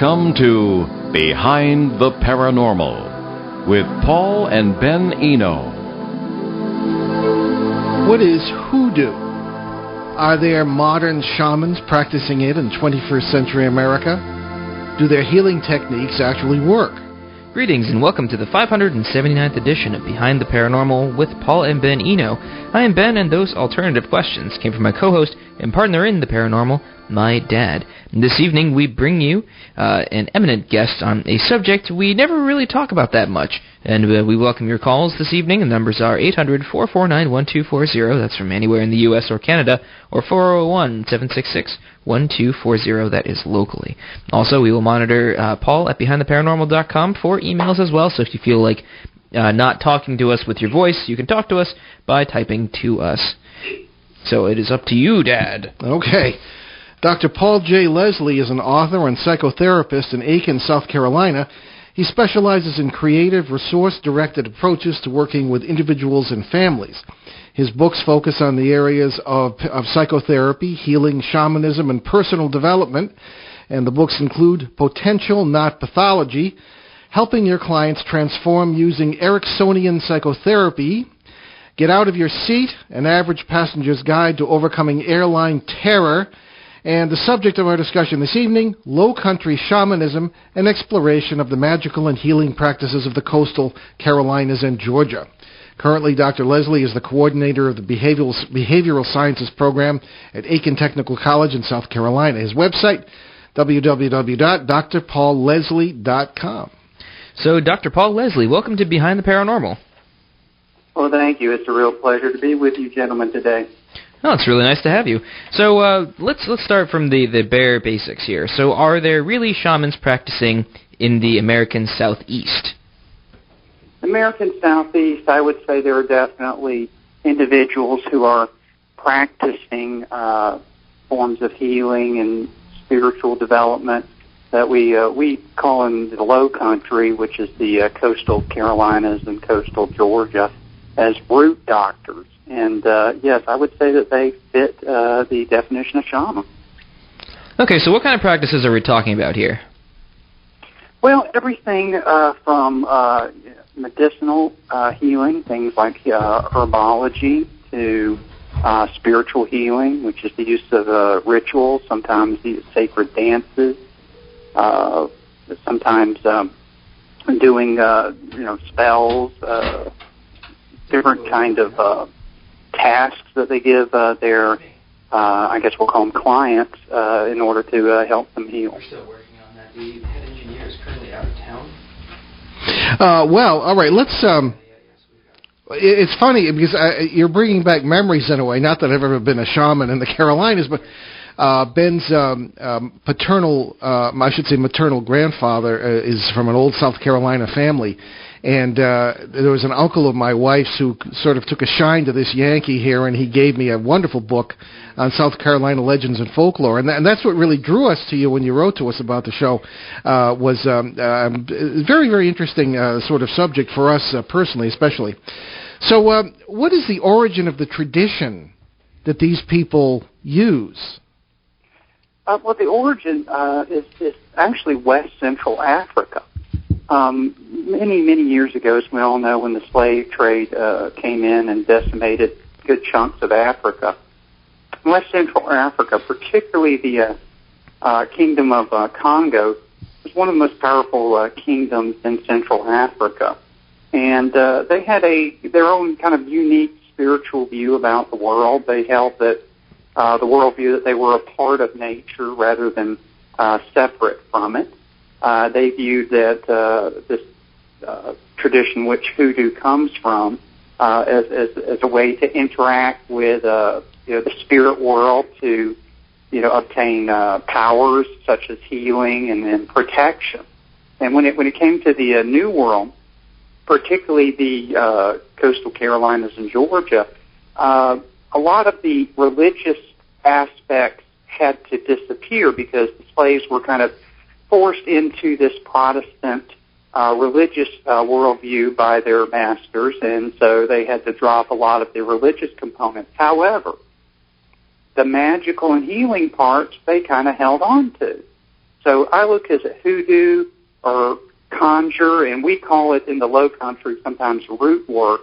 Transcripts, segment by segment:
Welcome to Behind the Paranormal with Paul and Ben Eno. What is hoodoo? Are there modern shamans practicing it in 21st century America? Do their healing techniques actually work? Greetings and welcome to the 579th edition of Behind the Paranormal with Paul and Ben Eno. I am Ben, and those alternative questions came from my co-host and partner in the paranormal, my dad. This evening we bring you an eminent guest on a subject we never really talk about that much, and we welcome your calls this evening. The numbers are 800-449-1240, that's from anywhere in the U.S. or Canada, or 401-766-1240, that is locally. Also, we will monitor Paul at BehindTheParanormal.com for emails as well, so if you feel like not talking to us with your voice, you can talk to us by typing to us. So it is up to you, Dad. Okay. Dr. Paul J. Leslie is an author and psychotherapist in Aiken, South Carolina. He specializes in creative, resource-directed approaches to working with individuals and families. His books focus on the areas of psychotherapy, healing, shamanism, and personal development. And the books include Potential, Not Pathology, Helping Your Clients Transform Using Ericksonian Psychotherapy, Get Out of Your Seat, An Average Passenger's Guide to Overcoming Airline Terror, and the subject of our discussion this evening, Low Country Shamanism, an exploration of the magical and healing practices of the coastal Carolinas and Georgia. Currently, Dr. Leslie is the coordinator of the Behavioral Sciences program at Aiken Technical College in South Carolina. His website, www.drpaulleslie.com. So, Dr. Paul Leslie, welcome to Behind the Paranormal. Well, thank you. It's a real pleasure to be with you gentlemen today. Oh, it's really nice to have you. So let's start from the bare basics here. So are there really shamans practicing in the American Southeast? American Southeast, I would say there are definitely individuals who are practicing forms of healing and spiritual development that we call in the Low Country, which is the coastal Carolinas and coastal Georgia, as root doctors. And, yes, I would say that they fit the definition of shaman. Okay, so what kind of practices are we talking about here? Well, everything from medicinal healing, things like herbology, to spiritual healing, which is the use of rituals, sometimes the sacred dances, sometimes doing, spells, different kind of tasks that they give their, I guess we'll call them clients, in order to help them heal. We're still working on that. The head engineer is currently out of town. Well, all right, let's... It's funny because you're bringing back memories in a way. Not that I've ever been a shaman in the Carolinas, but Ben's maternal grandfather is from an old South Carolina family. And there was an uncle of my wife's who sort of took a shine to this Yankee here, and he gave me a wonderful book on South Carolina legends and folklore. And that's what really drew us to you when you wrote to us about the show, was a very, very interesting sort of subject for us personally, especially. So what is the origin of the tradition that these people use? Well, the origin is actually West Central Africa. Many, many years ago, as we all know, when the slave trade came in and decimated good chunks of Africa, West Central Africa, particularly the Kingdom of Congo, was one of the most powerful kingdoms in Central Africa. And they had their own kind of unique spiritual view about the world. They held that the worldview that they were a part of nature rather than separate from it. They viewed that this tradition, which hoodoo comes from, as a way to interact with the spirit world to obtain powers such as healing and protection. And when it came to the New World, particularly the coastal Carolinas and Georgia, a lot of the religious aspects had to disappear because the slaves were kind of forced into this Protestant religious worldview by their masters, and so they had to drop a lot of the religious components. However, the magical and healing parts they kind of held on to. So I look at hoodoo or conjure, and we call it in the Low Country sometimes root work,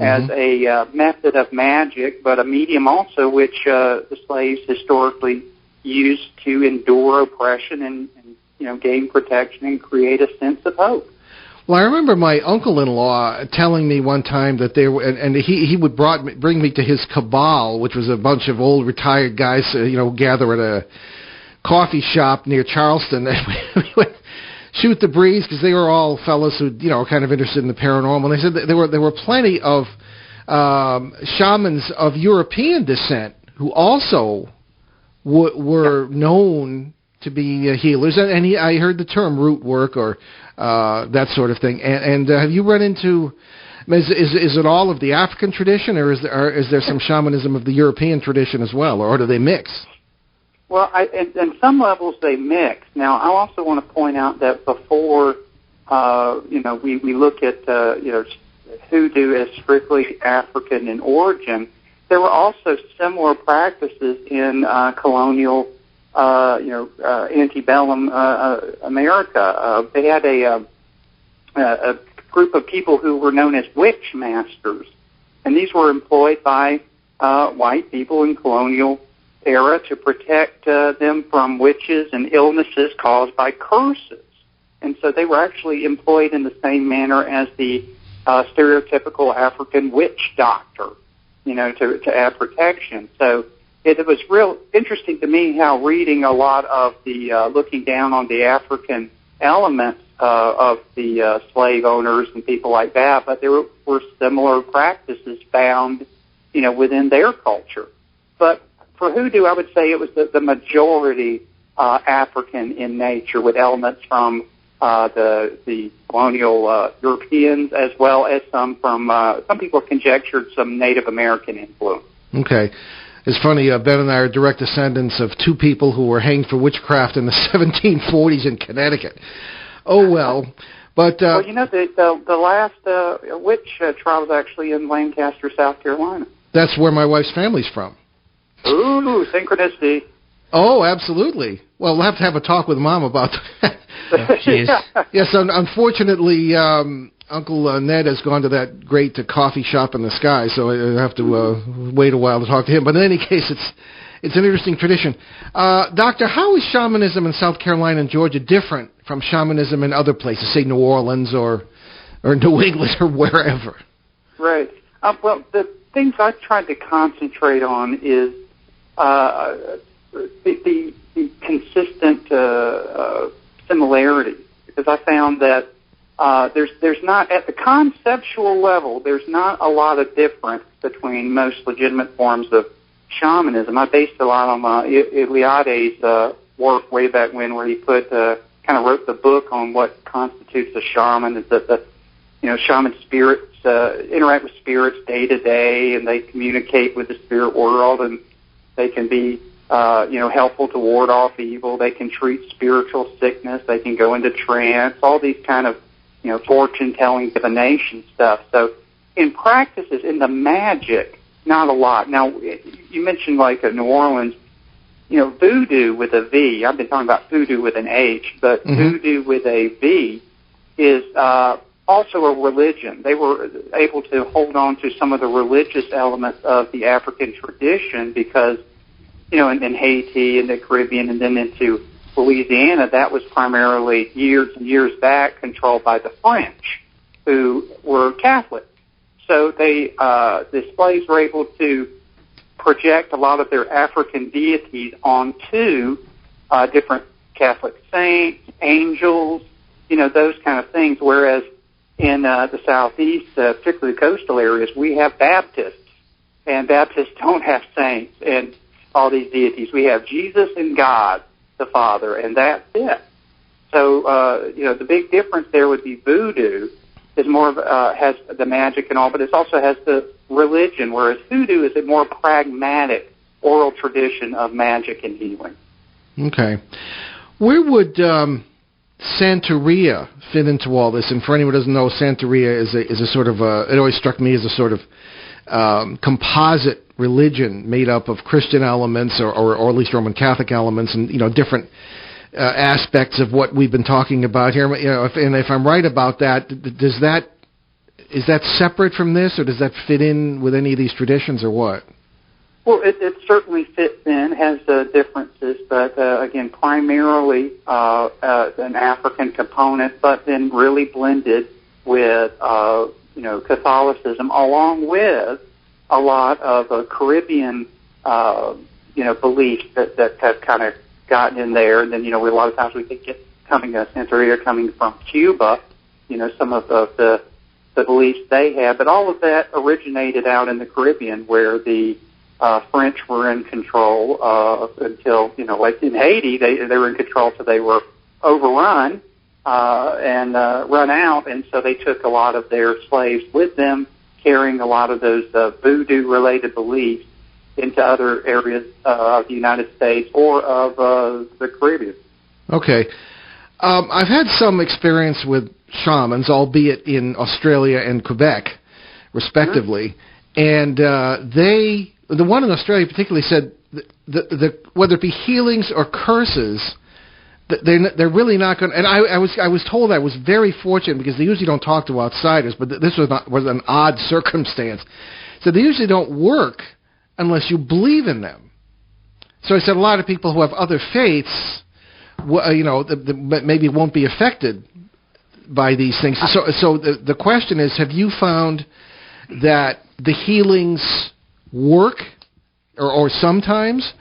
as a method of magic, but a medium also which the slaves historically used to endure oppression and gain protection and create a sense of hope. Well, I remember my uncle-in-law telling me one time that there were, and he would bring me to his cabal, which was a bunch of old retired guys, gather at a coffee shop near Charleston, and we would shoot the breeze because they were all fellows who, were kind of interested in the paranormal. And they said that there were plenty of shamans of European descent who also were known to be healers. And I heard the term root work or that sort of thing. And have you run into? Is it all of the African tradition, or is there some shamanism of the European tradition as well, or do they mix? Well, in some levels they mix. Now, I also want to point out that before, we look at, hoodoo as strictly African in origin, there were also similar practices in colonial, antebellum America. They had a group of people who were known as witch masters, and these were employed by white people in colonial era to protect them from witches and illnesses caused by curses. And so they were actually employed in the same manner as the stereotypical African witch doctor, to add protection. So it was real interesting to me how reading a lot of the looking down on the African elements of the slave owners and people like that, but there were similar practices found, within their culture. But for hoodoo, I would say it was the majority African in nature, with elements from the colonial Europeans, as well as some from, some people conjectured some Native American influence. Okay. It's funny, Ben and I are direct descendants of two people who were hanged for witchcraft in the 1740s in Connecticut. Oh, well. But well, the last witch trial was actually in Lancaster, South Carolina. That's where my wife's family's from. Ooh, synchronicity. Oh, absolutely. Well, we'll have to have a talk with Mom about that. Yes, unfortunately, Uncle Ned has gone to that great coffee shop in the sky, so I have to wait a while to talk to him. But in any case, it's an interesting tradition. Doctor, how is shamanism in South Carolina and Georgia different from shamanism in other places, say New Orleans or New England or wherever? Right. Well, the things I tried to concentrate on is the consistent similarity, because I found that there's not, at the conceptual level, there's not a lot of difference between most legitimate forms of shamanism. I based a lot on Eliade's work way back when, where he kind of wrote the book on what constitutes a shaman. Is that shaman spirits interact with spirits day to day, and they communicate with the spirit world, and they can be helpful to ward off evil. They can treat spiritual sickness. They can go into trance. All these kind of fortune-telling, divination stuff. So in practices, in the magic, not a lot. Now, you mentioned like New Orleans, voodoo with a V. I've been talking about voodoo with an H, but voodoo with a V is also a religion. They were able to hold on to some of the religious elements of the African tradition because, in Haiti and the Caribbean and then into Louisiana, that was primarily years and years back controlled by the French, who were Catholic. So the slaves were able to project a lot of their African deities onto different Catholic saints, angels, those kind of things, whereas in the Southeast, particularly the coastal areas, we have Baptists, and Baptists don't have saints and all these deities. We have Jesus and God, the Father, and that's it. So, the big difference there would be voodoo is more of, has the magic and all, but it also has the religion, whereas hoodoo is a more pragmatic oral tradition of magic and healing. Okay. Where would Santeria fit into all this? And for anyone who doesn't know, Santeria is a sort of it always struck me as a sort of composite religion made up of Christian elements or at least Roman Catholic elements and different aspects of what we've been talking about here. If I'm right about that, is that separate from this, or does that fit in with any of these traditions, or what? Well, it certainly fits in, has differences, but again, primarily an African component, but then really blended with Catholicism, along with a lot of Caribbean beliefs that have kind of gotten in there. And then a lot of times we think it's coming from Cuba, some of the beliefs they had, but all of that originated out in the Caribbean, where the French were in control until, like in Haiti, they were in control till they were overrun and run out, and so they took a lot of their slaves with them, carrying a lot of those voodoo-related beliefs into other areas of the United States or of the Caribbean. Okay. I've had some experience with shamans, albeit in Australia and Quebec, respectively, and the one in Australia particularly said whether it be healings or curses, they're really not going. And I was told I was very fortunate, because they usually don't talk to outsiders, but this was an odd circumstance. So they usually don't work unless you believe in them. So I said a lot of people who have other faiths, maybe won't be affected by these things. So the question is, have you found that the healings work, or sometimes,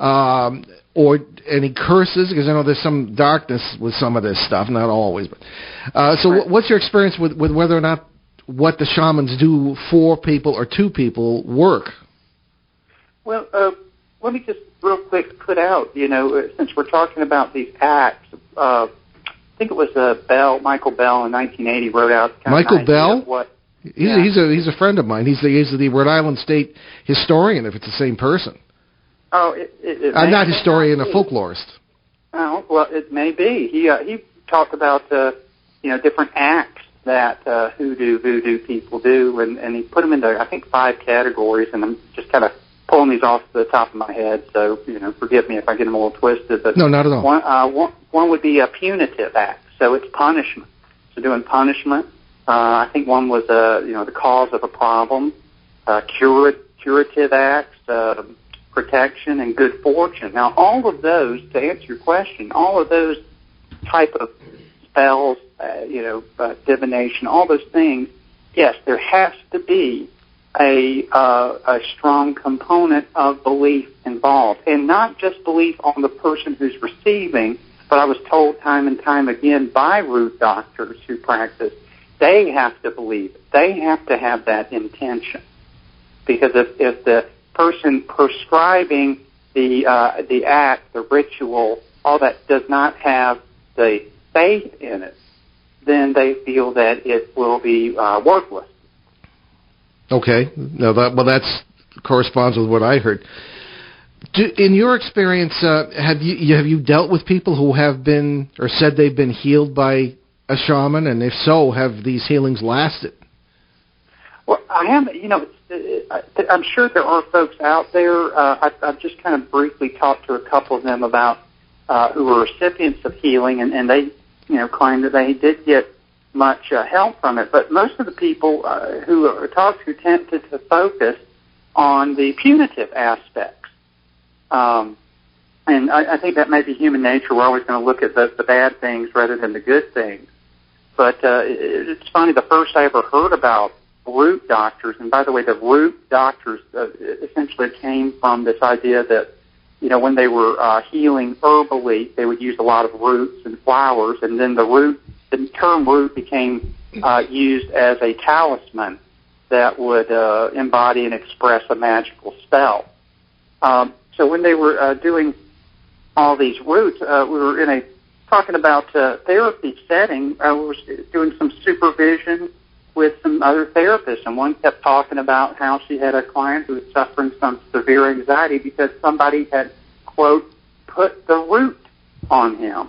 or any curses? Because I know there's some darkness with some of this stuff, not always. But what's your experience with whether or not what the shamans do for people or to people work? Well, let me just real quick put out, since we're talking about these acts, I think it was Michael Bell in 1980 wrote out. Michael Bell? What? He's a friend of mine. He's the Rhode Island State historian, if it's the same person. Oh, I'm not historian, a folklorist. Oh, well, it may be. He talked about different acts that voodoo people do, and he put them into, I think, 5 categories, and I'm just kind of pulling these off the top of my head, so forgive me if I get them a little twisted. But no, not at all. One would be a punitive act, so it's punishment. So doing punishment. I think one was the cause of a problem, curative acts, protection, and good fortune. Now, all of those, to answer your question, all of those type of spells, divination, all those things, yes, there has to be a strong component of belief involved, and not just belief on the person who's receiving, but I was told time and time again by root doctors who practice, they have to believe it. They have to have that intention, because if the person prescribing the act, the ritual, all that does not have the faith in it, then they feel that it will be worthless. Okay. No, that corresponds with what I heard. In your experience, have you dealt with people who have been or said they've been healed by a shaman, and if so, have these healings lasted? Well, I haven't. I'm sure there are folks out there. I've just kind of briefly talked to a couple of them about who were recipients of healing, and they, claim that they did get much help from it. But most of the people who are talked to tended to focus on the punitive aspects. And I think that may be human nature. We're always going to look at the bad things rather than the good things. But it's funny, the first I ever heard about root doctors, and by the way, the root doctors essentially came from this idea that, when they were healing herbally, they would use a lot of roots and flowers, and then the term root became used as a talisman that would embody and express a magical spell. So when they were doing all these roots, we were talking about therapy setting. We were doing some supervision with some other therapists, and one kept talking about how she had a client who was suffering some severe anxiety because somebody had, quote, put the root on him.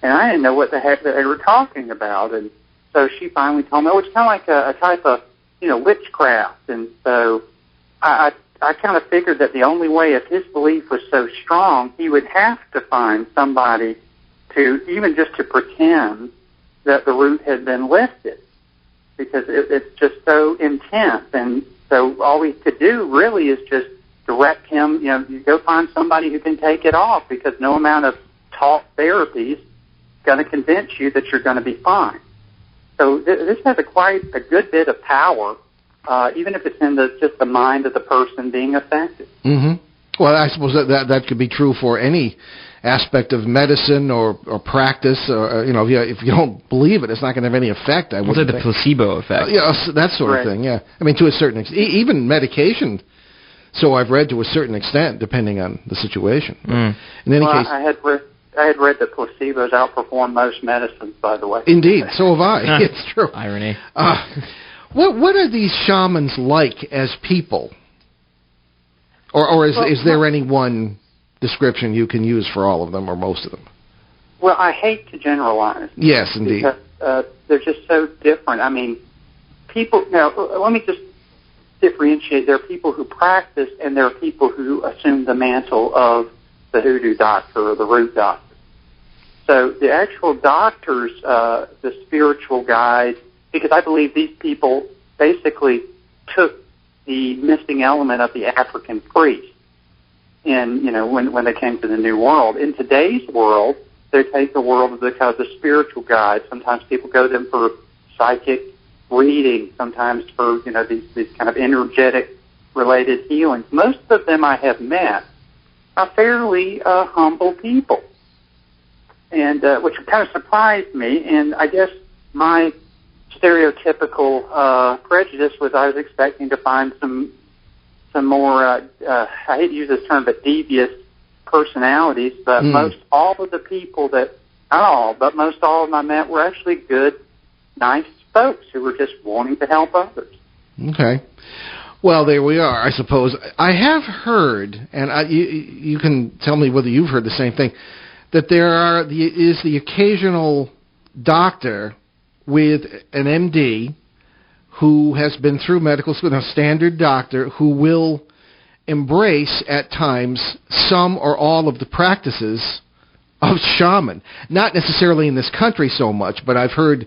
And I didn't know what the heck they were talking about. And so she finally told me, it's kind of like a type of, witchcraft. And so I kind of figured that the only way, if his belief was so strong, he would have to find somebody to even just to pretend that the root had been lifted, because it's just so intense. And so all we could do really is just direct him, you go find somebody who can take it off, because no amount of talk therapy is going to convince you that you're going to be fine. So this has quite a good bit of power, even if it's in just the mind of the person being affected. Mm-hmm. Well, I suppose that could be true for any aspect of medicine or practice. Or, if you don't believe it, it's not going to have any effect. I would say the placebo effect. That sort of thing. Yeah, I mean, to a certain extent, even medication. So I've read to a certain extent, depending on the situation. In any case, I had read that placebos outperform most medicines, by the way. Indeed, so have I. It's true. Irony. What are these shamans like as people? Or is there any one description you can use for all of them or most of them? Well, I hate to generalize. Yes, indeed. Because they're just so different. I mean, people... Now, let me just differentiate. There are people who practice, and there are people who assume the mantle of the hoodoo doctor or the root doctor. So the actual doctors, the spiritual guides, because I believe these people basically took the missing element of the African priest in, when they came to the New World. In today's world, they take the world of the spiritual guides. Sometimes people go to them for psychic reading, sometimes for, these kind of energetic related healings. Most of them I have met are fairly humble people, and which kind of surprised me. And I guess my stereotypical prejudice was I was expecting to find some more, I hate to use this term, but devious personalities. But most all of the people most all of them I met were actually good, nice folks who were just wanting to help others. Okay. Well, there we are, I suppose. I have heard, and you can tell me whether you've heard the same thing, that there is the occasional doctor with an MD who has been through medical school, a standard doctor, who will embrace at times some or all of the practices of shaman. Not necessarily in this country so much, but I've heard,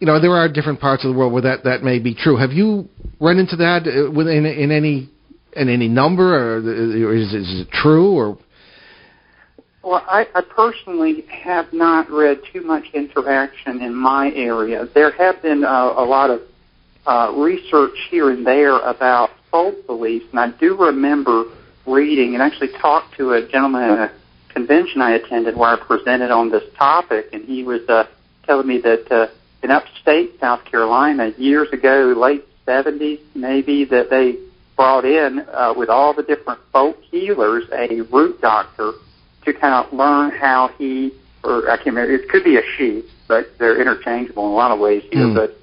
there are different parts of the world where that may be true. Have you run into that in any number, or is it true? Or well, I personally have not read too much interaction in my area. There have been a lot of research here and there about folk beliefs, and I do remember reading and actually talked to a gentleman at a convention I attended where I presented on this topic, and he was telling me that in upstate South Carolina years ago, late 70s maybe, that they brought in with all the different folk healers a root doctor to kind of learn how I can't remember, it could be a she, but they're interchangeable in a lot of ways here, but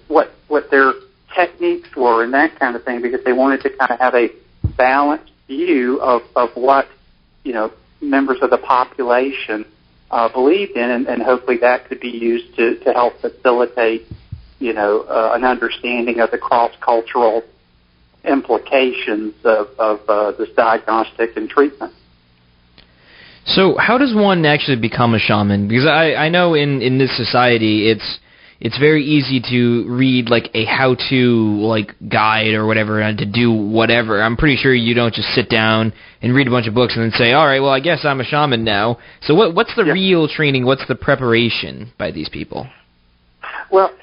what their techniques were and that kind of thing, because they wanted to kind of have a balanced view of what, members of the population believed in, and hopefully that could be used to help facilitate, an understanding of the cross-cultural implications of this diagnostic and treatment. So how does one actually become a shaman? Because I know in this society it's very easy to read like a how-to guide or whatever to do whatever. I'm pretty sure you don't just sit down and read a bunch of books and then say, all right, well, I guess I'm a shaman now. So what's the real training? What's the preparation by these people? Well,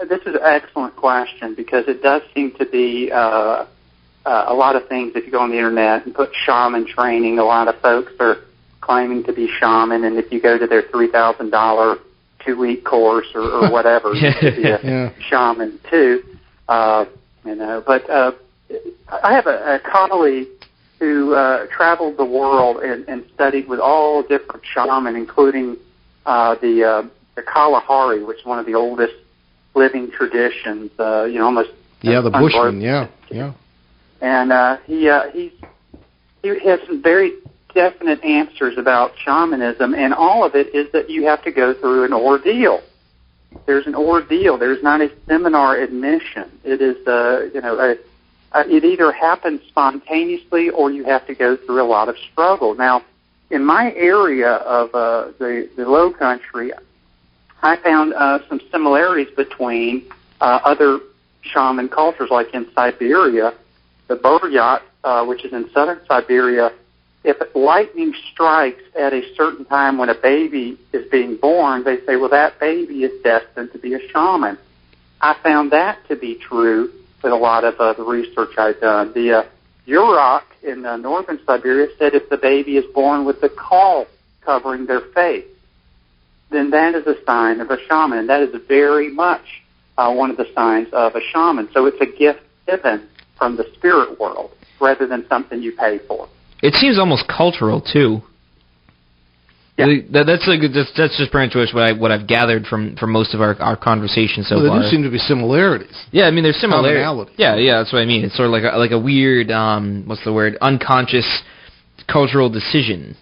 this is an excellent question, because it does seem to be a lot of things. If you go on the internet and put shaman training, a lot of folks are claiming to be shaman, and if you go to their $3,000 2-week course or whatever, you could be a shaman too. But I have a colleague who traveled the world and studied with all different shaman, including the Kalahari, which is one of the oldest living traditions. Almost the Bushman, yeah. And he has some very definite answers about shamanism, and all of it is that you have to go through an ordeal. There's an ordeal. There's not a seminar admission. It is, it either happens spontaneously or you have to go through a lot of struggle. Now, in my area of the Low Country, I found some similarities between other shaman cultures, like in Siberia, the Buryat, which is in southern Siberia. If lightning strikes at a certain time when a baby is being born, they say, well, that baby is destined to be a shaman. I found that to be true with a lot of the research I've done. The Yurok in northern Siberia said if the baby is born with the caul covering their face, then that is a sign of a shaman, and that is very much one of the signs of a shaman. So it's a gift given from the spirit world rather than something you pay for. It seems almost cultural too. Yeah. That's just pretty much what I've gathered from most of our conversation so far. There do seem to be similarities. Yeah, I mean there's similarities. Commonality. Yeah, that's what I mean. It's sort of like a weird unconscious cultural decision.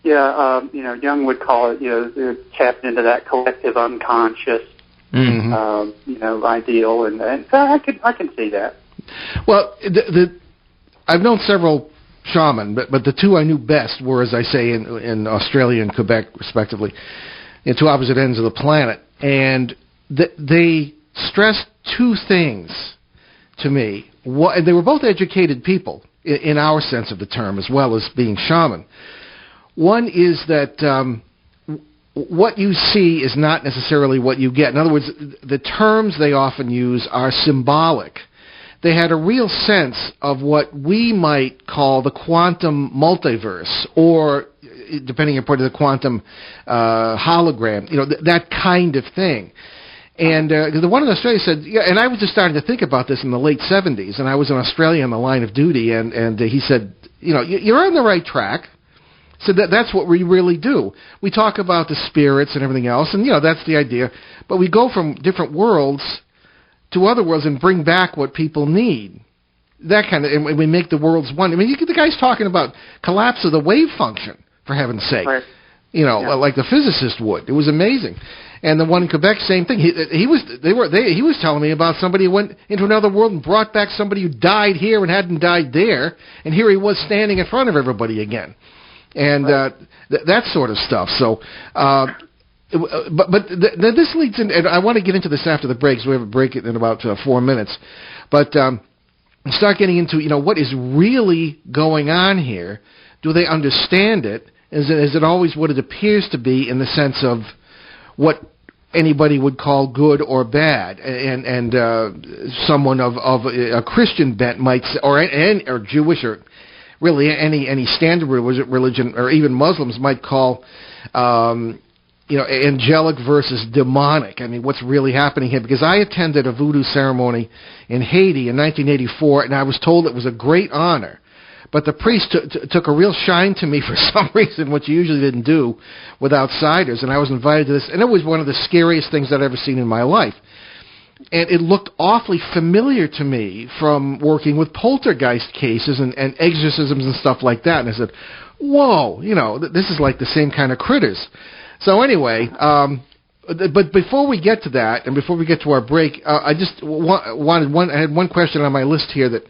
Yeah, Jung would call it, they're tapped into that collective unconscious, ideal, and so I can see that. Well, I've known several shaman, but the two I knew best were, as I say, in Australia and Quebec, respectively, in two opposite ends of the planet. And they stressed two things to me. They were both educated people, in our sense of the term, as well as being shaman. One is that what you see is not necessarily what you get. In other words, the terms they often use are symbolic. They had a real sense of what we might call the quantum multiverse, or, depending upon the quantum hologram, that kind of thing. And the one in Australia said, and I was just starting to think about this in the late 70s, and I was in Australia on the line of duty, and he said, you're on the right track. So that's what we really do. We talk about the spirits and everything else, and, that's the idea. But we go from different worlds to other worlds and bring back what people need. That kind of, and we make the worlds one. I mean, the guy's talking about collapse of the wave function, for heaven's sake. Right. Like the physicist would. It was amazing. And the one in Quebec, same thing. He was telling me about somebody who went into another world and brought back somebody who died here and hadn't died there, and here he was standing in front of everybody again. And that sort of stuff. So, but this leads in, and I want to get into this after the break, so we have a break in about 4 minutes. But start getting into, what is really going on here. Do they understand it? Is it always what it appears to be in the sense of what anybody would call good or bad? And someone of a Christian bent might say, or Jewish, or really any standard religion, or even Muslims might call, angelic versus demonic. I mean, what's really happening here? Because I attended a voodoo ceremony in Haiti in 1984, and I was told it was a great honor. But the priest took a real shine to me for some reason, which you usually didn't do with outsiders. And I was invited to this, and it was one of the scariest things I'd ever seen in my life. And it looked awfully familiar to me from working with poltergeist cases and exorcisms and stuff like that. And I said, whoa, this is like the same kind of critters. So anyway, but before we get to that, and before we get to our break, I just I had one question on my list here that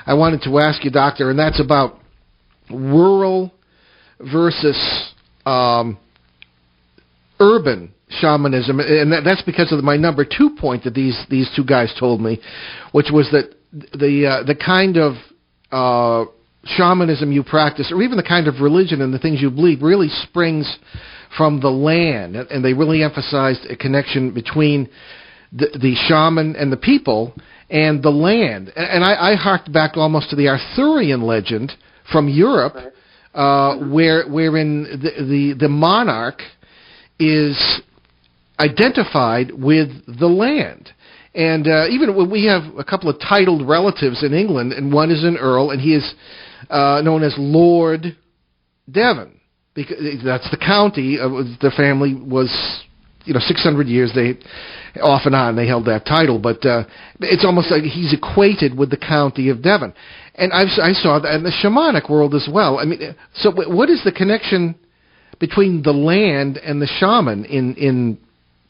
I wanted to ask you, Doctor, and that's about rural versus urban shamanism, and that's because of my number 2 point that these two guys told me, which was that the kind of shamanism you practice, or even the kind of religion and the things you believe, really springs from the land, and they really emphasized a connection between the shaman and the people and the land. And I harked back almost to the Arthurian legend from Europe, wherein the monarch is identified with the land. And even when we have a couple of titled relatives in England, and one is an earl, and he is known as Lord Devon, because that's the county. The family was, 600 years they off and on they held that title, but it's almost like he's equated with the county of Devon. And I saw that in the shamanic world as well. I mean, so what is the connection between the land and the shaman in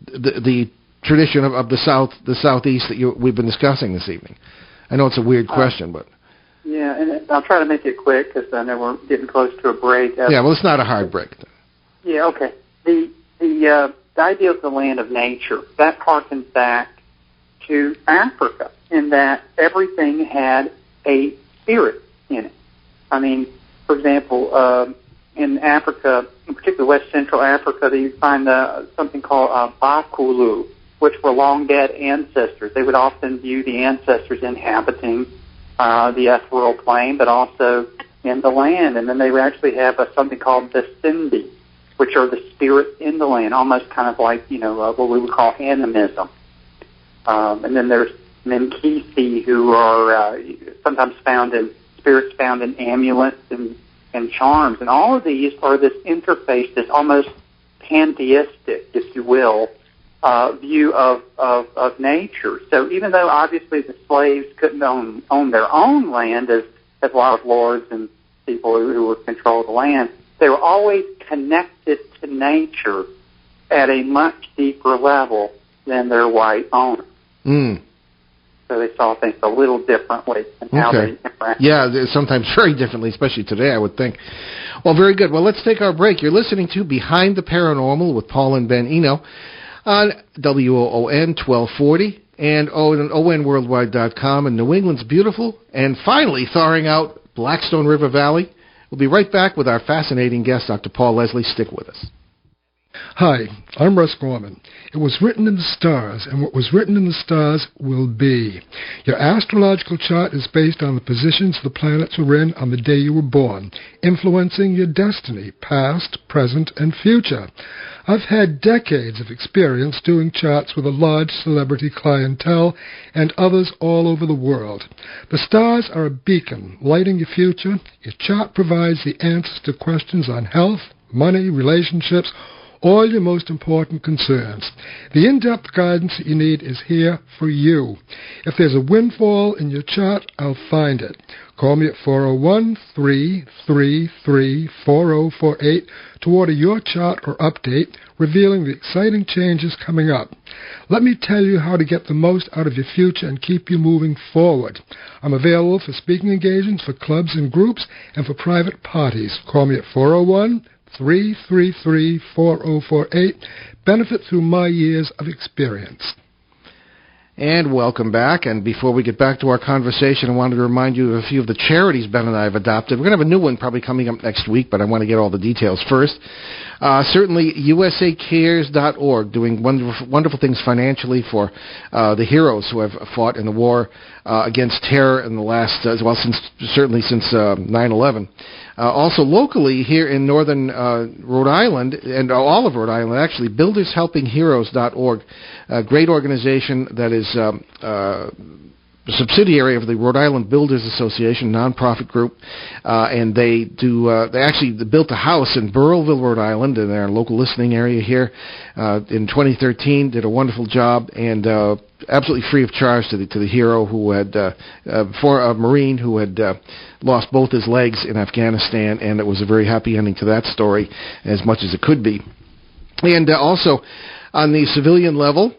the tradition of the southeast that we've been discussing this evening? I know it's a weird question, but Yeah, and I'll try to make it quick because I know we're getting close to a break. Yeah, well, it's not a hard break. Yeah, okay. The idea of the land of nature, that harkens back to Africa in that everything had a spirit in it. I mean, for example, in Africa, in particular West Central Africa, you find something called Bakulu, which were long dead ancestors. They would often view the ancestors inhabiting the ethereal plane, but also in the land. And then they would actually have something called the Sindi, which are the spirits in the land, almost kind of like, what we would call animism. And then there's Menkisi, who are sometimes spirits found in amulets and charms. And all of these are this interface, this almost pantheistic, if you will, view of nature. So even though obviously the slaves couldn't own their own land as a lot of lords and people who would control the land, they were always connected to nature at a much deeper level than their white owners. Mm. So they saw things a little differently and how they interact. Yeah, sometimes very differently, especially today, I would think. Well, very good. Well, let's take our break. You're listening to Behind the Paranormal with Paul and Ben Eno on WOON 1240 and ONWorldwide.com in New England's beautiful and finally thawing out Blackstone River Valley. We'll be right back with our fascinating guest, Dr. Paul Leslie. Stick with us. Hi, I'm Russ Gorman. It was written in the stars, and what was written in the stars will be. Your astrological chart is based on the positions the planets were in on the day you were born, influencing your destiny, past, present, and future. I've had decades of experience doing charts with a large celebrity clientele and others all over the world. The stars are a beacon lighting your future. Your chart provides the answers to questions on health, money, relationships, all your most important concerns. The in-depth guidance that you need is here for you. If there's a windfall in your chart, I'll find it. Call me at 401-333-4048 to order your chart or update, revealing the exciting changes coming up. Let me tell you how to get the most out of your future and keep you moving forward. I'm available for speaking engagements, for clubs and groups, and for private parties. Call me at 401-333-4048. Benefit through my years of experience. And welcome back. And before we get back to our conversation, I wanted to remind you of a few of the charities Ben and I have adopted. We're going to have a new one probably coming up next week, but I want to get all the details first. Certainly, USACares.org, doing wonderful things financially for the heroes who have fought in the war against terror in the last, since 9/11. Also locally here in northern Rhode Island, and all of Rhode Island actually, BuildersHelpingHeroes.org, a great organization that is a subsidiary of the Rhode Island Builders Association, nonprofit group, and they actually built a house in Burrillville, Rhode Island, in our local listening area here in 2013. Did a wonderful job, and absolutely free of charge to the hero who had for a Marine who had lost both his legs in Afghanistan, and it was a very happy ending to that story, as much as it could be. And also, on the civilian level,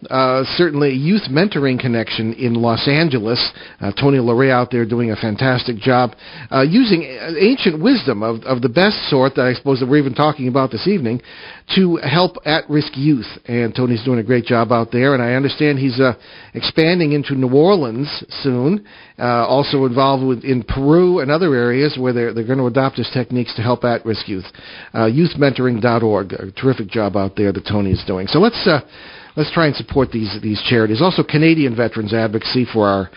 certainly a youth mentoring connection in Los Angeles. Tony Larray out there doing a fantastic job using ancient wisdom of the best sort that I suppose that we're even talking about this evening to help at-risk youth. And Tony's doing a great job out there, and I understand he's expanding into New Orleans soon, also involved in Peru and other areas where they're going to adopt his techniques to help at-risk youth. Youthmentoring.org, a terrific job out there that Tony is doing. So let's try and support these charities. Also, Canadian Veterans Advocacy for our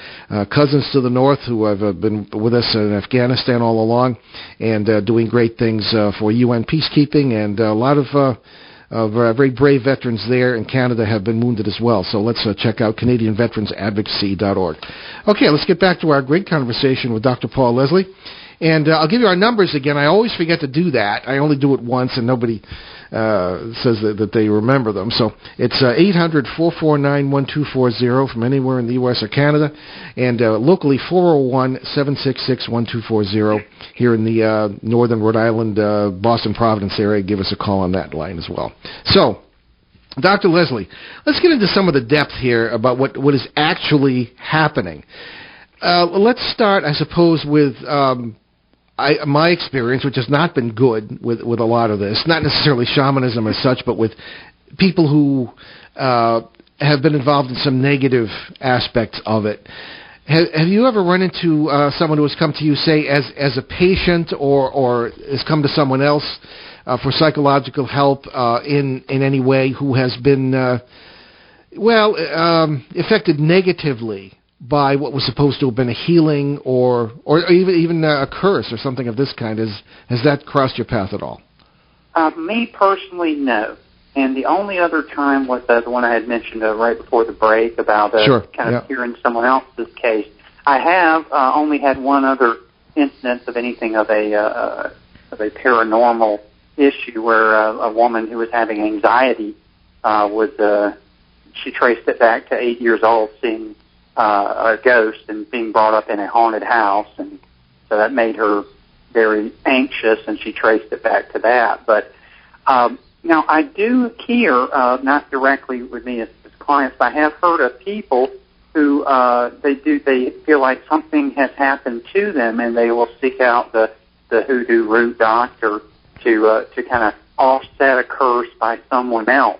cousins to the north who have been with us in Afghanistan all along and doing great things for UN peacekeeping, and a lot of very brave veterans there in Canada have been wounded as well. So let's check out CanadianVeteransAdvocacy.org. Okay, let's get back to our great conversation with Dr. Paul Leslie. And I'll give you our numbers again. I always forget to do that. I only do it once, and nobody says that they remember them. So it's 800-449-1240 from anywhere in the U.S. or Canada, and locally 401-766-1240 here in the northern Rhode Island, Boston, Providence area. Give us a call on that line as well. So, Dr. Leslie, let's get into some of the depth here about what is actually happening. Let's start, I suppose, with my experience, which has not been good with a lot of this. Not necessarily shamanism as such, but with people who have been involved in some negative aspects of it. Have you ever run into someone who has come to you, say, as a patient, or has come to someone else for psychological help in any way, who has been affected negatively by what was supposed to have been a healing or even a curse or something of this kind? Has that crossed your path at all? Me personally, no. And the only other time was the one I had mentioned right before the break about hearing someone else's case. I have only had one other instance of anything of a paranormal issue where a woman who was having anxiety she traced it back to 8 years old, seeing a ghost and being brought up in a haunted house, and so that made her very anxious, and she traced it back to that. But now I do hear, not directly with me as clients, but I have heard of people who they feel like something has happened to them, and they will seek out the hoodoo root doctor to kind of offset a curse by someone else.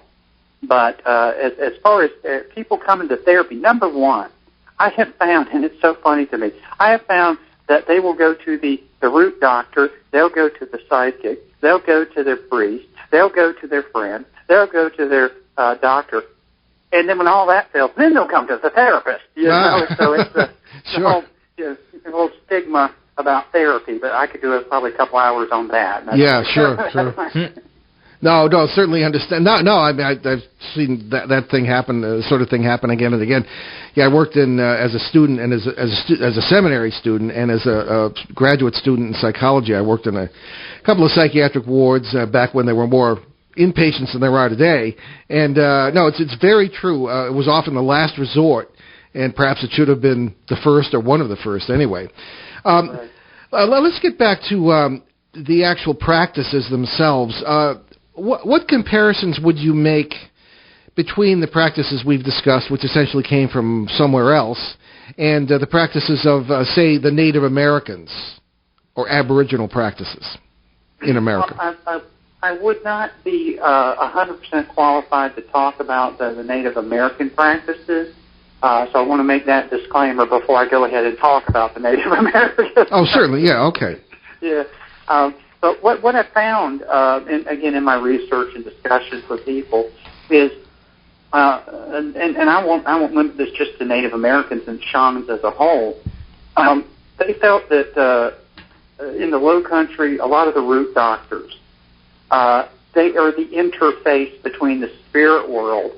But as far as people coming to therapy, number one, I have found, and it's so funny to me, I have found that they will go to the root doctor, they'll go to the psychic, they'll go to their priest, they'll go to their friend, they'll go to their doctor, and then when all that fails, then they'll come to the therapist. You know? So it's the whole stigma about therapy, but I could do probably a couple hours on that. Sure. No, certainly understand. No, I mean, I've seen that thing happen, sort of thing happen again and again. Yeah, I worked in as a student and as a seminary student and as a graduate student in psychology. I worked in a couple of psychiatric wards back when there were more inpatients than there are today. And no, it's very true. It was often the last resort, and perhaps it should have been the first or one of the first anyway. Right. Let's get back to the actual practices themselves. What comparisons would you make between the practices we've discussed, which essentially came from somewhere else, and the practices of, say, the Native Americans or Aboriginal practices in America? I would not be 100% qualified to talk about the Native American practices, so I want to make that disclaimer before I go ahead and talk about the Native Americans. Oh, certainly, yeah, okay. Yeah. But what I found, and again in my research and discussions with people, is, and I won't limit this just to Native Americans and shamans as a whole. They felt that in the Low Country, a lot of the root doctors, they are the interface between the spirit world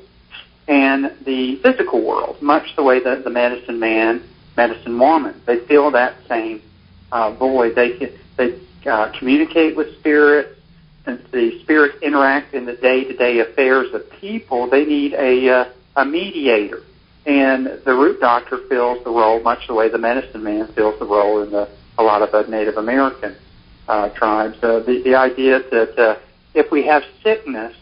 and the physical world, much the way that the medicine man, medicine woman, they feel that same void. They communicate with spirits. Since the spirits interact in the day-to-day affairs of people, they need a mediator. And the root doctor fills the role much the way the medicine man fills the role in a lot of the Native American tribes. The idea that if we have sickness,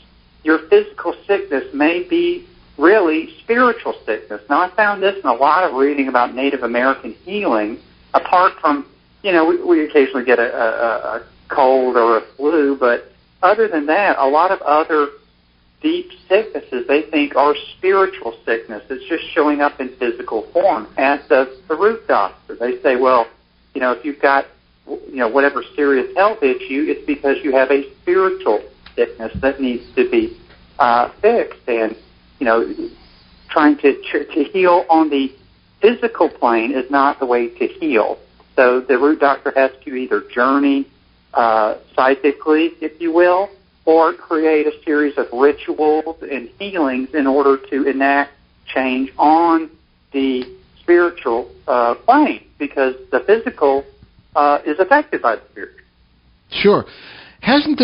your physical sickness may be really spiritual sickness. Now, I found this in a lot of reading about Native American healing, apart from, we occasionally get a cold or a flu, but other than that, a lot of other deep sicknesses they think are spiritual sickness. It's just showing up in physical form, as does the root doctor. They say, well, if you've got, whatever serious health issue, it's because you have a spiritual sickness that needs to be fixed. And, trying to heal on the physical plane is not the way to heal. So the root doctor has to either journey psychically, if you will, or create a series of rituals and healings in order to enact change on the spiritual plane, because the physical is affected by the spiritual. Sure. Isn't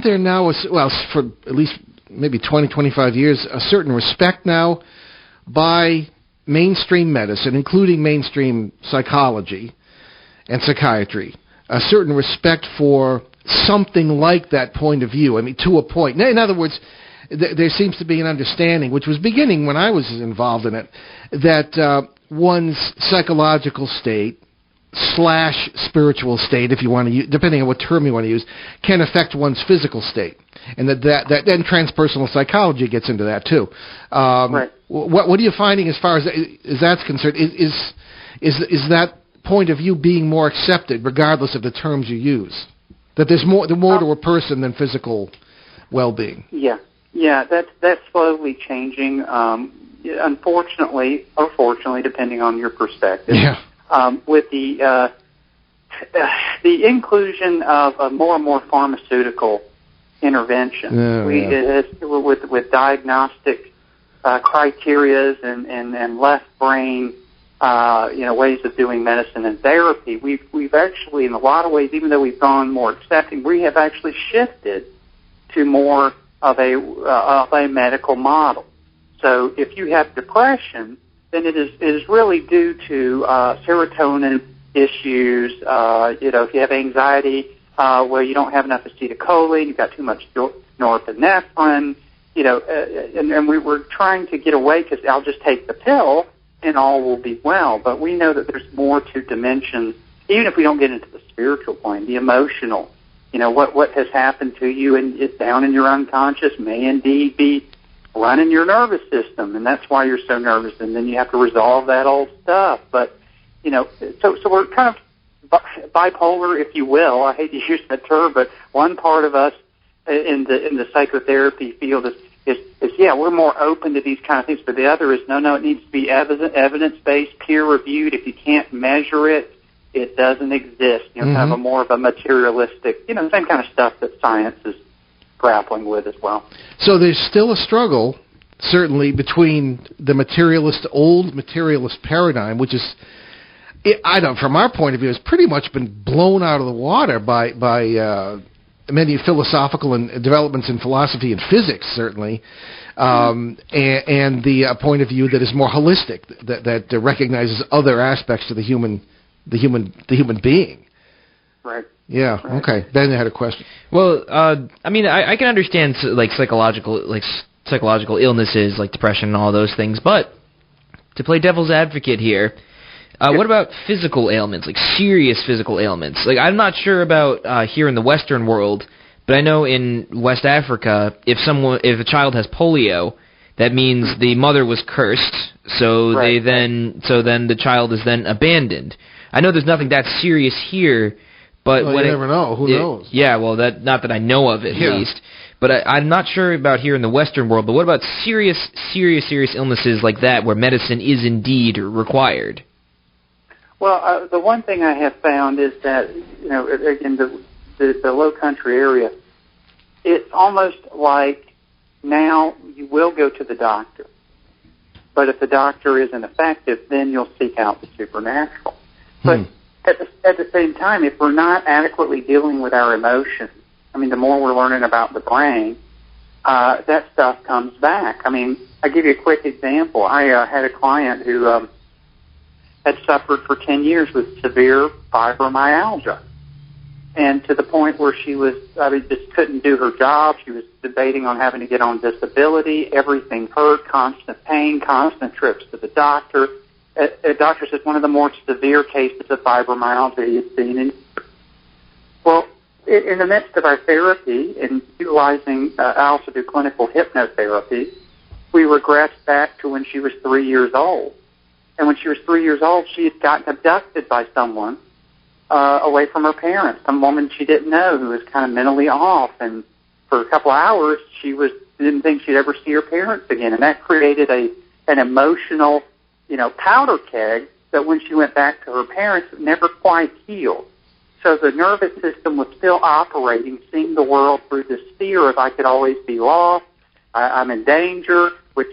there now, for at least maybe 20, 25 years, a certain respect now by mainstream medicine, including mainstream psychology and psychiatry, a certain respect for something like that point of view? I mean, to a point. In other words, there seems to be an understanding, which was beginning when I was involved in it, that one's psychological state / spiritual state, if you want to use, depending on what term you want to use, can affect one's physical state, and that then transpersonal psychology gets into that too. Right. What are you finding as far as that's concerned? Is that point of view being more accepted, regardless of the terms you use? That there's more to a person than physical well-being. Yeah, that's slowly changing. Unfortunately, or fortunately, depending on your perspective. Yeah. With the inclusion of more and more pharmaceutical intervention, with diagnostic criterias and left brain, ways of doing medicine and therapy, we've actually, in a lot of ways, even though we've gone more accepting, we have actually shifted to more of a medical model. So if you have depression, then it is really due to serotonin issues. If you have anxiety, where you don't have enough acetylcholine, you've got too much norepinephrine, and we were trying to get away because I'll just take the pill and all will be well. But we know that there's more to dimensions, even if we don't get into the spiritual plane, the emotional. What has happened to you and it's down in your unconscious may indeed be running your nervous system, and that's why you're so nervous, and then you have to resolve that old stuff. But, so we're kind of bipolar, if you will. I hate to use that term, but one part of us in the psychotherapy field is we're more open to these kind of things, but the other is, no, it needs to be evidence-based, peer-reviewed. If you can't measure it, it doesn't exist. Kind of a more of a materialistic, same kind of stuff that science is grappling with as well. So there's still a struggle, certainly, between the old materialist paradigm, which is, from our point of view, has pretty much been blown out of the water by many philosophical and developments in philosophy and physics, certainly, and the point of view that is more holistic, that recognizes other aspects to the human being. Right. Yeah. Right. Okay. Ben had a question. Well, I can understand psychological illnesses like depression and all those things, but to play devil's advocate here, what about physical ailments, like serious physical ailments? Like, I'm not sure about here in the Western world, but I know in West Africa, if a child has polio, that means the mother was cursed, so then the child is then abandoned. I know there's nothing that serious here. But you never know. Who knows? Yeah, well, not that I know of, at least. But I'm not sure about here in the Western world. But what about serious illnesses like that, where medicine is indeed required? Well, the one thing I have found is that in the Low Country area, it's almost like now you will go to the doctor, but if the doctor isn't effective, then you'll seek out the supernatural. But at the same time, if we're not adequately dealing with our emotions, the more we're learning about the brain, that stuff comes back. I give you a quick example. I had a client who had suffered for 10 years with severe fibromyalgia, and to the point where she was, just couldn't do her job. She was debating on having to get on disability. Everything hurt, constant pain, constant trips to the doctor. A doctor says one of the more severe cases of fibromyalgia he had seen. Well, in the midst of our therapy and utilizing, I also do clinical hypnotherapy, we regressed back to when she was 3 years old. And when she was 3 years old, she had gotten abducted by someone away from her parents, some woman she didn't know who was kind of mentally off. And for a couple of hours, she didn't think she'd ever see her parents again. And that created an emotional powder keg that when she went back to her parents, it never quite healed. So the nervous system was still operating, seeing the world through this fear of I could always be lost, I'm in danger, which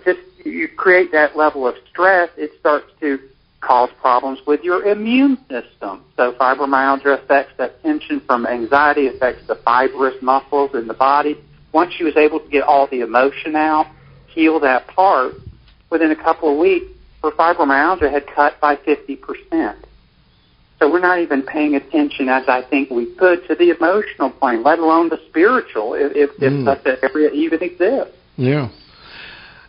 just you create that level of stress, it starts to cause problems with your immune system. So fibromyalgia affects that tension from anxiety, affects the fibrous muscles in the body. Once she was able to get all the emotion out, heal that part, within a couple of weeks, her fibromyalgia had cut by 50%. So we're not even paying attention, as I think we could, to the emotional plane, let alone the spiritual, if such an area even exists. Yeah.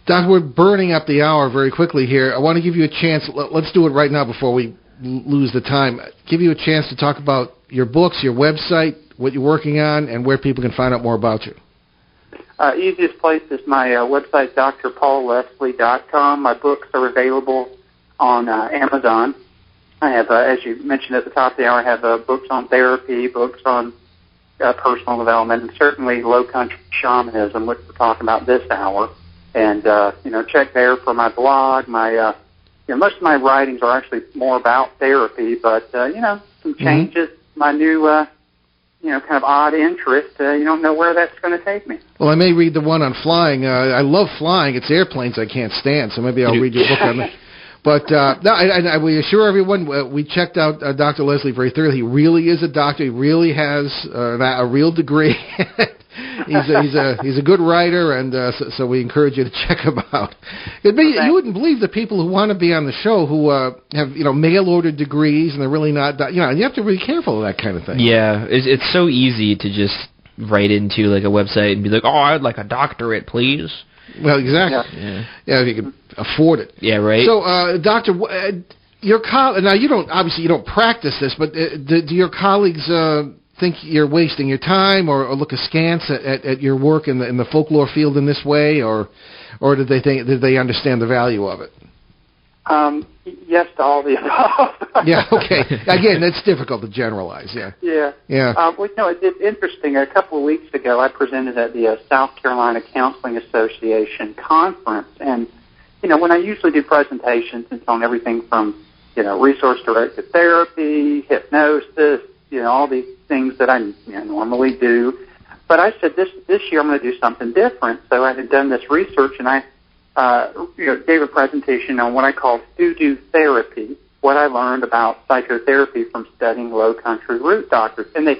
Doc, we're burning up the hour very quickly here. I want to give you a chance. Let's do it right now before we lose the time. Give you a chance to talk about your books, your website, what you're working on, and where people can find out more about you. Easiest place is my website, drpaulleslie.com. My books are available on Amazon. I have, as you mentioned at the top of the hour, I have books on therapy, books on personal development, and certainly low country shamanism, which we're talking about this hour. And, check there for my blog. My most of my writings are actually more about therapy, but, some changes, my new, kind of odd interest. You don't know where that's going to take me. Well, I may read the one on flying. I love flying. It's airplanes I can't stand, so maybe I'll read your book on that. But we assure everyone, we checked out Dr. Leslie very thoroughly. He really is a doctor. He really has a real degree. He's a good writer, and so we encourage you to check him out. You wouldn't believe the people who want to be on the show who have mail-order degrees, and they're really not. And you have to be careful of that kind of thing. Yeah, it's so easy to just write into like a website and be like, I'd like a doctorate, please. Well, exactly. Yeah, if you can afford it. Yeah, right. So, Doctor, now you don't practice this, but do your colleagues think you're wasting your time or look askance at your work in the folklore field in this way, or did they understand the value of it? Yes to all the above. Yeah, okay. Again, that's difficult to generalize, yeah. Yeah. It's interesting. A couple of weeks ago, I presented at the South Carolina Counseling Association conference, and, when I usually do presentations, it's on everything from, resource-directed therapy, hypnosis, all these things that I normally do. But I said this year I'm going to do something different. So I had done this research, and I gave a presentation on what I called hoodoo therapy, what I learned about psychotherapy from studying low country root doctors. And they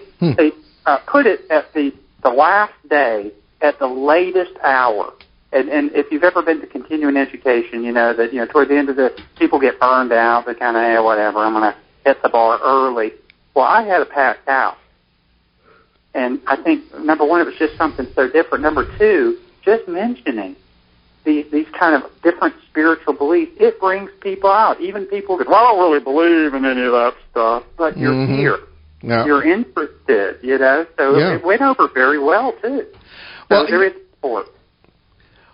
put it at the last day, at the latest hour. And if you've ever been to continuing education, you know that, toward the end of the, people get burned out. They kind of, whatever, I'm going to hit the bar early. Well, I had a packed house. And I think, number one, it was just something so different. Number two, just mentioning these kind of different spiritual beliefs, it brings people out. Even people that, I don't really believe in any of that stuff, but you're here. Yeah. You're interested, So it went over very well, too. So there is support.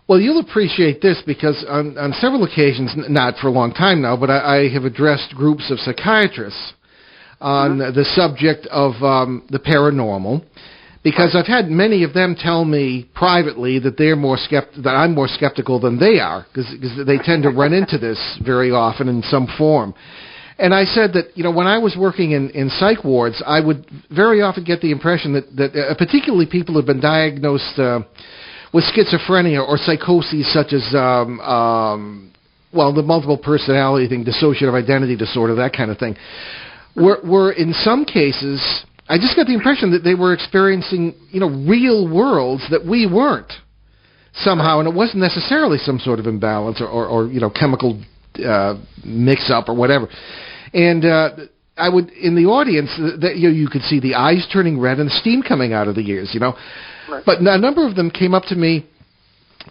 Well, you'll appreciate this because on several occasions, not for a long time now, but I have addressed groups of psychiatrists on the subject of the paranormal, because I've had many of them tell me privately that that I'm more skeptical than they are, because they tend to run into this very often in some form. And I said that, when I was working in psych wards, I would very often get the impression that particularly people who have been diagnosed with schizophrenia or psychoses such as, the multiple personality thing, dissociative identity disorder, that kind of thing, were in some cases, I just got the impression that they were experiencing, real worlds that we weren't somehow, and it wasn't necessarily some sort of imbalance or chemical mix-up or whatever. And I would, in the audience, you could see the eyes turning red and the steam coming out of the ears, Right. But a number of them came up to me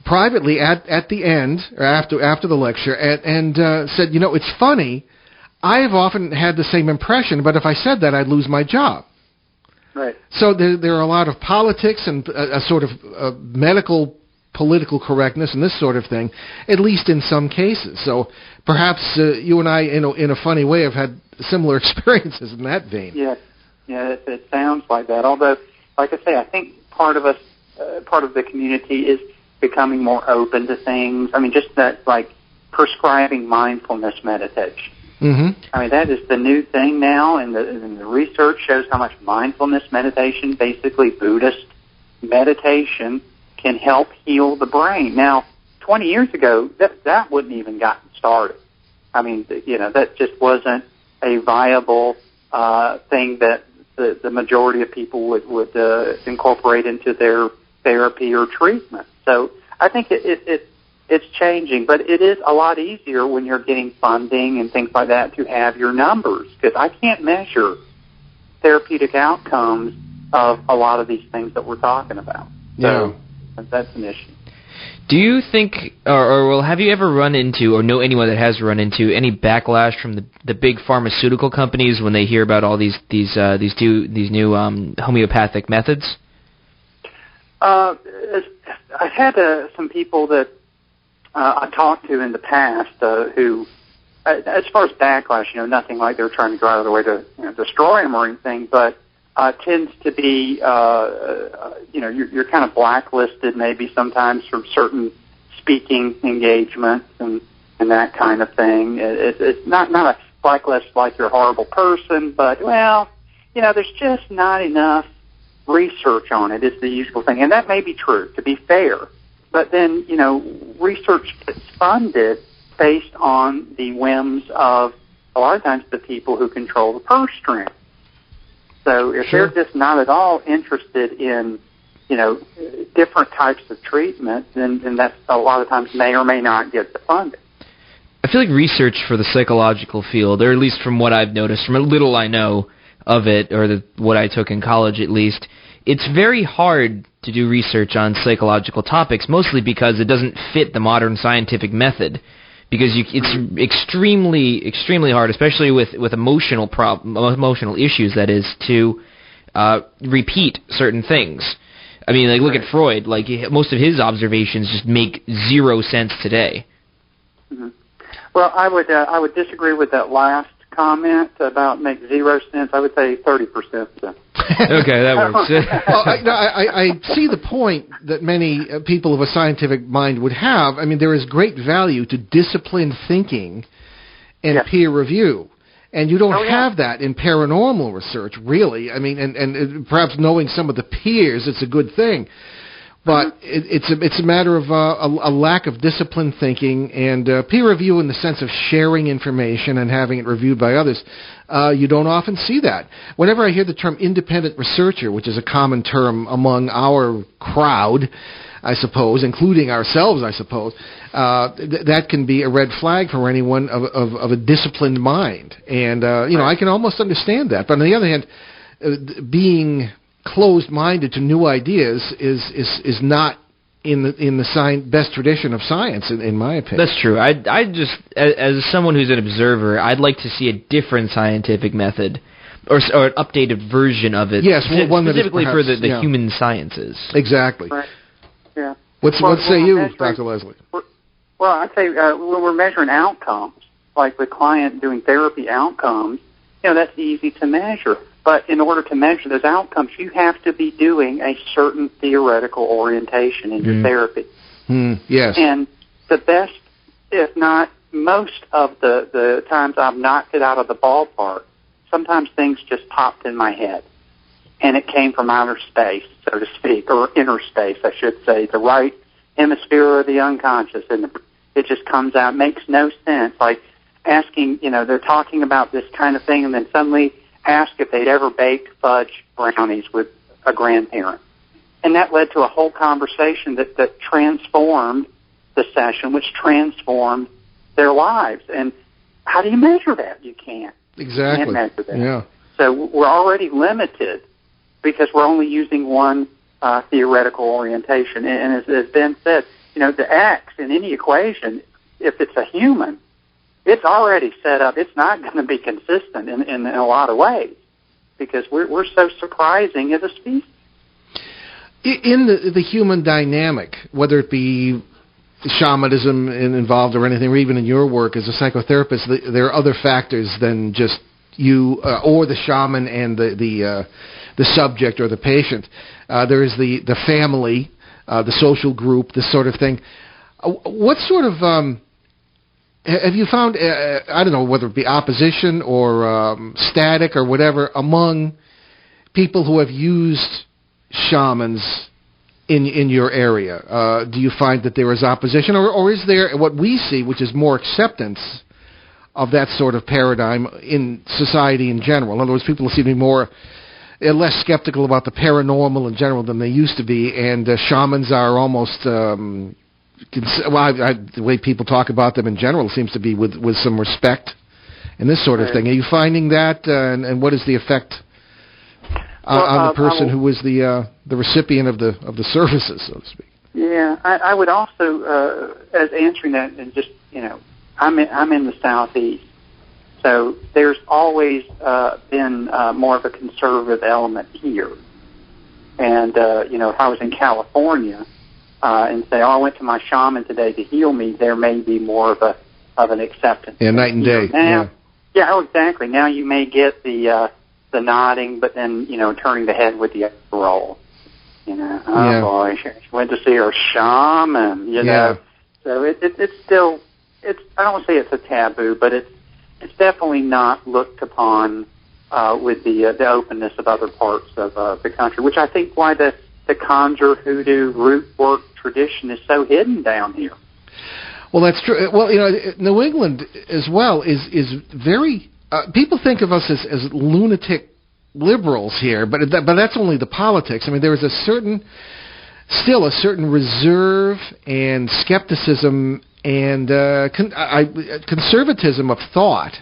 privately at the end, or after the lecture, and said, it's funny, I have often had the same impression, but if I said that, I'd lose my job. Right. So there are a lot of politics and a sort of medical, political correctness and this sort of thing, at least in some cases. So perhaps you and I, in a funny way, have had similar experiences in that vein. Yeah, it sounds like that. Although, like I say, I think part of the community is becoming more open to things. I mean, just that, like prescribing mindfulness meditation. Mm-hmm. I mean, that is the new thing now, and the research shows how much mindfulness meditation, basically Buddhist meditation, can help heal the brain. Now, 20 years ago, that wouldn't even gotten started. I mean, that just wasn't a viable thing that the majority of people would incorporate into their therapy or treatment. So I think it's changing, but it is a lot easier when you're getting funding and things like that to have your numbers, because I can't measure therapeutic outcomes of a lot of these things that we're talking about. So that's an issue. Do you think, or well, have you ever run into, or know anyone that has run into any backlash from the big pharmaceutical companies when they hear about all these new homeopathic methods? I've had some people that I talked to in the past who, as far as backlash, nothing like they're trying to go out of their way to destroy them or anything, but tends to be, you're kind of blacklisted maybe sometimes from certain speaking engagements and that kind of thing. It's not a blacklist like you're a horrible person, but, there's just not enough research on it is the usual thing. And that may be true, to be fair. But then, research gets funded based on the whims of, a lot of times, the people who control the purse strings. So if they're just not at all interested in, different types of treatment, then that's a lot of times may or may not get the funding. I feel like research for the psychological field, or at least from what I've noticed, from a little I know of it, or what I took in college at least, it's very hard to do research on psychological topics, mostly because it doesn't fit the modern scientific method. Because it's extremely, extremely hard, especially with emotional issues, that is, to repeat certain things. I mean, look at Freud. Most of his observations just make zero sense today. Mm-hmm. Well, I would disagree with that last comment about make zero sense. I would say 30%. Okay, that works. Well, I see the point that many people of a scientific mind would have. I mean, there is great value to disciplined thinking and peer review. And you don't have that in paranormal research, really. I mean, and perhaps knowing some of the peers, it's a good thing. But it's a matter of a lack of disciplined thinking and peer review in the sense of sharing information and having it reviewed by others. You don't often see that. Whenever I hear the term independent researcher, which is a common term among our crowd, I suppose, including ourselves, I suppose, that can be a red flag for anyone of a disciplined mind. And, I can almost understand that. But on the other hand, being closed-minded to new ideas is not in the best tradition of science, in my opinion. That's true. I just, as someone who's an observer, I'd like to see a different scientific method, or an updated version of it. Yes, one that is specifically perhaps, for the human sciences. Exactly. Right. Yeah. What say you, Dr. Leslie? Well, I'd say when we're measuring outcomes, like with client doing therapy outcomes, that's easy to measure. But in order to measure those outcomes, you have to be doing a certain theoretical orientation in your therapy. Yes. And the best, if not most of the times I've knocked it out of the ballpark, sometimes things just popped in my head. And it came from outer space, so to speak, or inner space, I should say, the right hemisphere of the unconscious. And it just comes out, makes no sense. Like asking, they're talking about this kind of thing, and then suddenly ask if they'd ever baked fudge brownies with a grandparent. And that led to a whole conversation that transformed the session, which transformed their lives. And how do you measure that? You can't. Exactly. You can't measure that. Yeah. So we're already limited because we're only using one theoretical orientation. And as Ben said, the X in any equation, if it's a human, it's already set up. It's not going to be consistent in a lot of ways because we're so surprising as a species. In the human dynamic, whether it be shamanism involved or anything, or even in your work as a psychotherapist, there are other factors than just you or the shaman and the subject or the patient. There is the family, the social group, this sort of thing. What sort of have you found, I don't know, whether it be opposition or static or whatever, among people who have used shamans in your area? Do you find that there is opposition, or is there what we see, which is more acceptance of that sort of paradigm in society in general? In other words, people seem to be less skeptical about the paranormal in general than they used to be, and shamans are almost... the way people talk about them in general seems to be with some respect and this sort of thing. Are you finding that, and what is the effect on the person who is the recipient of the services, so to speak? Yeah, I would also, as answering that, and just, I'm in the Southeast, so there's always been more of a conservative element here. And, if I was in California and say, I went to my shaman today to heal me, there may be more of an acceptance. Yeah, night and day. Now, exactly. Now you may get the nodding, but then, turning the head with the roll. Boy, she went to see her shaman, know. So it's still, I don't want to say it's a taboo, but it's definitely not looked upon with the openness of other parts of the country, which I think why the conjure, hoodoo, root work tradition is so hidden down here. Well, that's true. Well, New England as well is very. People think of us as lunatic liberals here, but that's only the politics. I mean, there is still a certain reserve and skepticism and conservatism of thought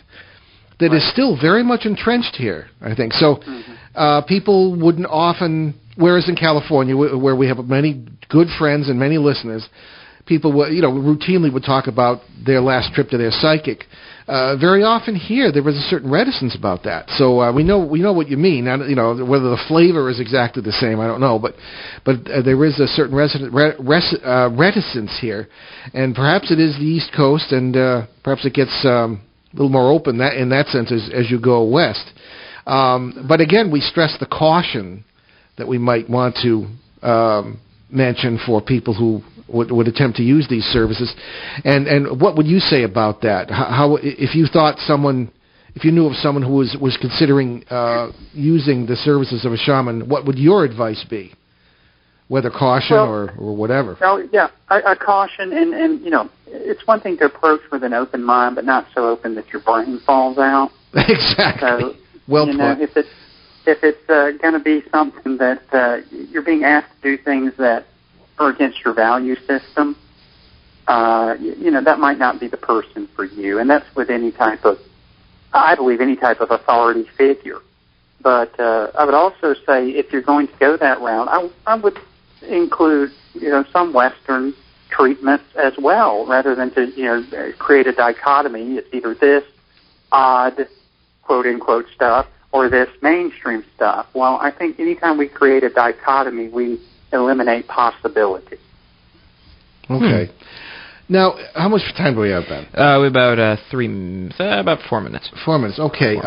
that is still very much entrenched here, I think. So people wouldn't often, whereas in California, where we have many good friends and many listeners, people routinely would talk about their last trip to their psychic. Very often here, there was a certain reticence about that. So we know what you mean. Whether the flavor is exactly the same, I don't know. But there is a certain reticence here, and perhaps it is the East Coast, and perhaps it gets a little more open in that sense as you go west. But again, we stress the caution that we might want to mention for people who would attempt to use these services, and what would you say about that? How if you knew of someone who was considering using the services of a shaman, what would your advice be? Whether caution or whatever. Oh yeah, I caution, and it's one thing to approach with an open mind, but not so open that your brain falls out. Exactly. So, well put. If it's going to be something that you're being asked to do things that are against your value system, that might not be the person for you. And that's with any type of authority figure. But I would also say if you're going to go that route, I would include, some Western treatments as well, rather than to, create a dichotomy. It's either this odd, quote-unquote stuff or this mainstream stuff. Well, I think anytime we create a dichotomy, we eliminate possibility. Okay. Now, how much time do we have, Ben? About 4 minutes. 4 minutes. Okay.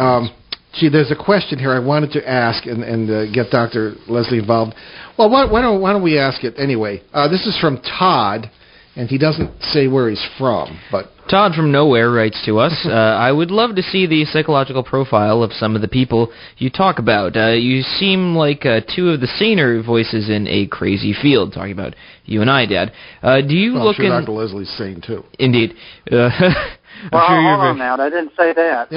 There's a question here I wanted to ask and get Dr. Leslie involved. Well, why don't we ask it anyway? This is from Todd, and he doesn't say where he's from, but Todd from nowhere writes to us, I would love to see the psychological profile of some of the people you talk about. You seem like two of the saner voices in a crazy field, talking about you and I, Dad. Do you look I'm sure in... Dr. Leslie's sane, too. Indeed. Hold on now, I didn't say that.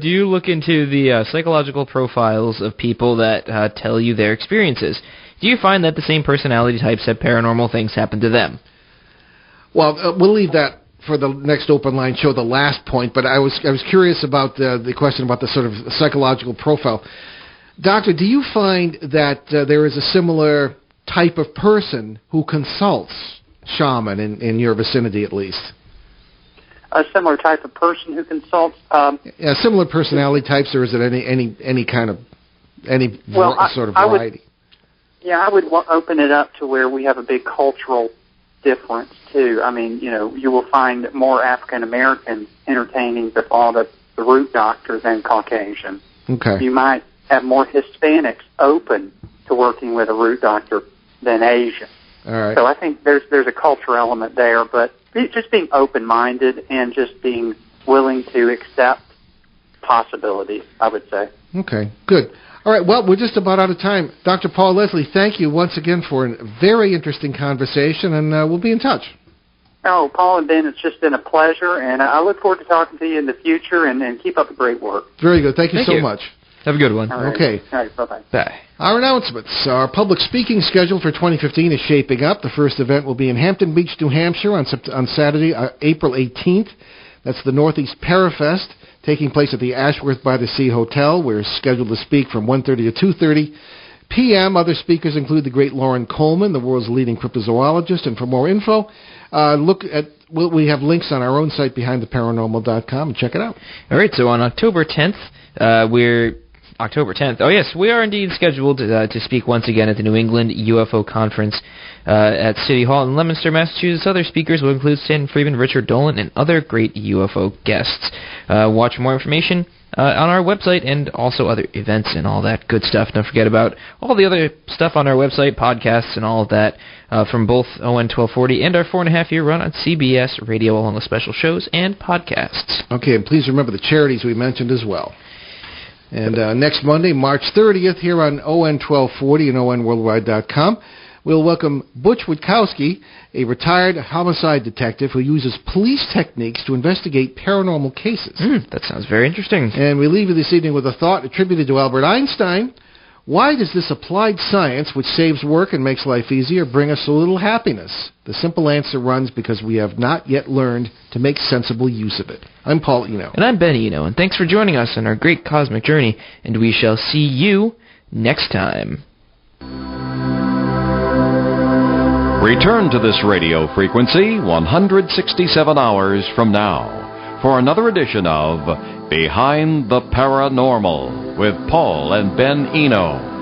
Do you look into the psychological profiles of people that tell you their experiences? Do you find that the same personality types have paranormal things happen to them? Well, we'll leave that for the next open line show, the last point, but I was curious about the question about the sort of psychological profile. Doctor, do you find that there is a similar type of person who consults shaman in your vicinity, at least? A similar type of person who consults? Similar personality types, or is it any kind of sort of variety? I would open it up to where we have a big cultural difference too. I mean, you will find more African Americans entertaining the root doctor than Caucasian. Okay. You might have more Hispanics open to working with a root doctor than Asian. All right. So I think there's a cultural element there, but just being open-minded and just being willing to accept possibilities, I would say. Okay, good. All right, well, we're just about out of time. Dr. Paul Leslie, thank you once again for a very interesting conversation, and we'll be in touch. Oh, Paul and Ben, it's just been a pleasure, and I look forward to talking to you in the future, and keep up the great work. Very good. Thank you so much. Have a good one. All right. Okay. All right, bye-bye. Bye. Our announcements. Our public speaking schedule for 2015 is shaping up. The first event will be in Hampton Beach, New Hampshire on Saturday, April 18th. That's the Northeast Parafest, taking place at the Ashworth by the Sea Hotel. We're scheduled to speak from 1:30 to 2:30. p.m. Other speakers include the great Lauren Coleman, the world's leading cryptozoologist. And for more info, we have links on our own site, behindtheparanormal.com, and check it out. All right, so on October 10th, October 10th. Oh, yes, we are indeed scheduled to speak once again at the New England UFO Conference at City Hall in Leominster, Massachusetts. Other speakers will include Stan Friedman, Richard Dolan, and other great UFO guests. Watch for more information on our website and also other events and all that good stuff. Don't forget about all the other stuff on our website, podcasts and all of that from both ON 1240 and our 4.5-year run on CBS Radio, along with special shows and podcasts. Okay, and please remember the charities we mentioned as well. And next Monday, March 30th, here on ON 1240 and ONWorldwide.com, we'll welcome Butch Witkowski, a retired homicide detective who uses police techniques to investigate paranormal cases. That sounds very interesting. And we leave you this evening with a thought attributed to Albert Einstein. Why does this applied science, which saves work and makes life easier, bring us so little happiness? The simple answer runs because we have not yet learned to make sensible use of it. I'm Paul Eno. And I'm Ben Eno, and thanks for joining us on our great cosmic journey, and we shall see you next time. Return to this radio frequency 167 hours from now for another edition of Behind the Paranormal with Paul and Ben Eno.